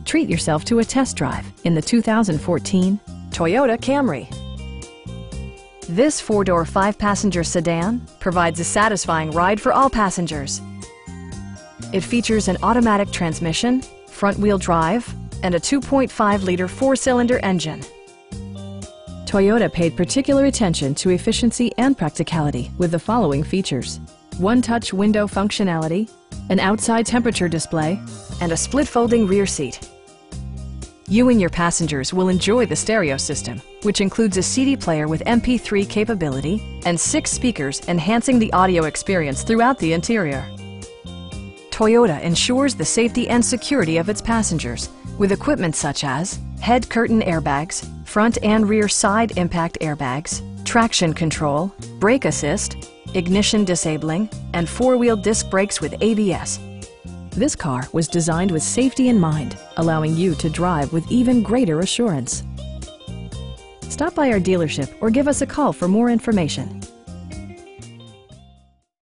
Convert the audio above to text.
Treat yourself to a test drive in the 2014 Toyota Camry. This four-door, five-passenger sedan provides a satisfying ride for all passengers. It features an automatic transmission, front-wheel drive, and a 2.5-liter four-cylinder engine. Toyota paid particular attention to efficiency and practicality with the following features: one-touch window functionality, an outside temperature display, and a split-folding rear seat. You and your passengers will enjoy the stereo system, which includes a CD player with MP3 capability and 6 speakers enhancing the audio experience throughout the interior. Toyota ensures the safety and security of its passengers with equipment such as head curtain airbags, front and rear side impact airbags, traction control, brake assist, ignition disabling, and four-wheel disc brakes with ABS. This car was designed with safety in mind, allowing you to drive with even greater assurance. Stop by our dealership or give us a call for more information.